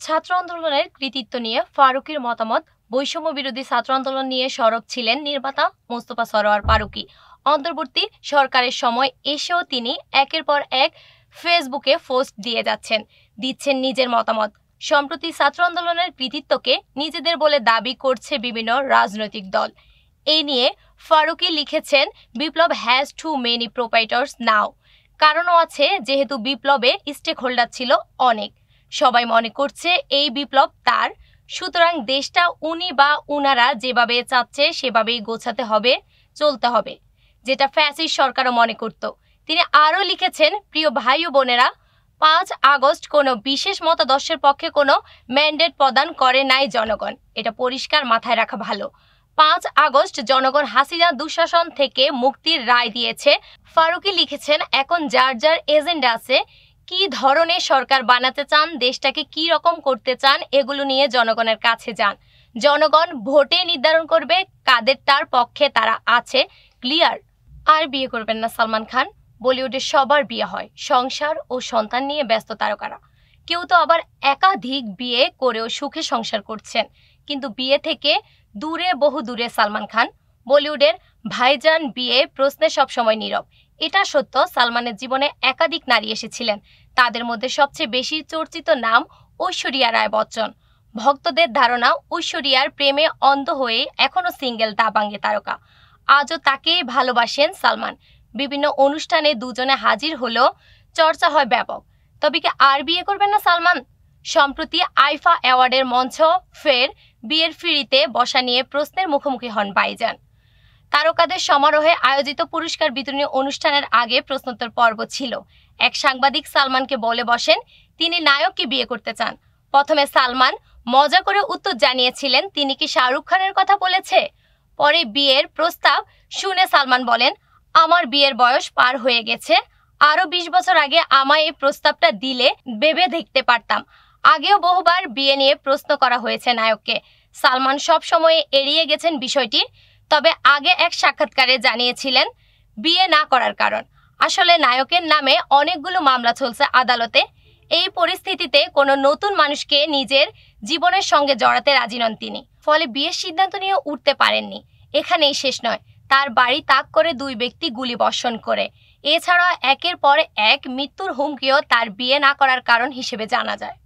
ছাত্র আন্দোলনের কৃতিত্ব নিয়ে ফারুকীর মতামত। বৈষম্য বিরোধী ছাত্র আন্দোলন নিয়ে সরব ছিলেন নির্মাতা মোস্তফা সরোয়ার ফারুকী। অন্তর্বর্তী সরকারের সময় এসেও তিনি একের পর এক ফেসবুকে পোস্ট দিয়ে দিচ্ছেন নিজের মতামত। সম্প্রতি ছাত্র আন্দোলনের কৃতিত্বকে নিজেদের বলে দাবি করছে বিভিন্ন রাজনৈতিক দল। এই নিয়ে ফারুকী লিখেছেন, বিপ্লব হ্যাজ টু মেনি প্রোপাইটার্স নাও। কারণও আছে, যেহেতু বিপ্লবে স্টেক হোল্ডার ছিল অনেক। সবাই মনে করছে এই বিপ্লব তার, সুতরাং দেশটা উনি বা উনারা যেভাবে চাচ্ছে সেভাবেই গোছাতে হবে, চলতে হবে, যেটা ফ্যাসিস্ট সরকারও মনে করত। তিনি আরও লিখেছেন, প্রিয় ভাই ও বোনেরা, 5 আগস্ট কোনো বিশেষ মতাদর্শের পক্ষে কোনো ম্যান্ডেট প্রদান করে নাই জনগণ। এটা পরিষ্কার মাথায় রাখা ভালো। 5 আগস্ট জনগণ হাসিনা দুঃশাসন থেকে মুক্তির রায় দিয়েছে। ফারুকী লিখেছেন, এখন যার যার এজেন্ডা আছে, কি ধরনের সরকার বানাতে চান, দেশটাকে কি রকম করতে চান, এগুলো নিয়ে জনগণের কাছে যান। জনগণ ভোটে নির্ধারণ করবে কাদেরটার পক্ষে তারা আছে। ক্লিয়ার। আর বিয়ে করবেন না সালমান খান। বলিউডে সবার বিয়ে হয়, সংসার ও সন্তান নিয়ে ব্যস্ত তারকারা। কেউ তো আবার একাধিক বিয়ে করেও সুখে সংসার করছেন। কিন্তু বিয়ে থেকে দূরে, বহু দূরে সালমান খান। বলিউডের ভাইজান বিয়ে প্রশ্নে সবসময় নীরব। এটা সত্য, সালমানের জীবনে একাধিক নারী এসেছিলেন। তাদের মধ্যে সবচেয়ে বেশি চর্চিত নাম ঐশ্বরিয়া রায় বচ্চন। ভক্তদের ধারণা, ঐশ্বরিয়ার প্রেমে অন্ধ হয়ে এখনো সিঙ্গেল দাবাঙ্গে তারকা। আজও তাকেই ভালোবাসেন সালমান। বিভিন্ন অনুষ্ঠানে দুজনে হাজির হলেও চর্চা হয় ব্যাপক। তবে কি আর বিয়ে করবেন না সালমান? সম্প্রতি আইফা অ্যাওয়ার্ডের মঞ্চ ফের বিয়ের ফিরিতে বসা নিয়ে প্রশ্নের মুখোমুখি হন ভাইজান। তারকাদের সমারোহে আয়োজিত পুরস্কার বিতরণী অনুষ্ঠানের আগে প্রশ্নোত্তর পর্ব ছিল। এক সাংবাদিক সালমানকে বলে বসেন, তিনি নায়ককে বিয়ে করতে চান। প্রথমে সালমান মজা করে উত্তর জানিয়েছিলেন, তিনি কি শাহরুখ খানের কথা বলেছে। পরে বিয়ের প্রস্তাব শুনে সালমান বলেন, আমার বিয়ের বয়স পার হয়ে গেছে, আরও 20 বছর আগে আমায় এই প্রস্তাবটা দিলে ভেবে দেখতে পারতাম। আগেও বহুবার বিয়ে নিয়ে প্রশ্ন করা হয়েছে নায়ককে। সালমান সব সময় এড়িয়ে গেছেন বিষয়টি। তবে আগে এক সাক্ষাৎকারে জানিয়েছিলেন বিয়ে না করার কারণ। আসলে নায়কের নামে অনেকগুলো মামলা চলছে আদালতে। এই পরিস্থিতিতে কোনো নতুন মানুষকে নিজের জীবনের সঙ্গে জড়াতে রাজি নন তিনি। ফলে বিয়ের সিদ্ধান্ত নিয়ে উঠতে পারেননি। এখানেই শেষ নয়, তার বাড়ি তাক করে 2 ব্যক্তি গুলি বর্ষণ করে। এছাড়া একের পর এক মৃত্যুর হুমকিও তার বিয়ে না করার কারণ হিসেবে জানা যায়।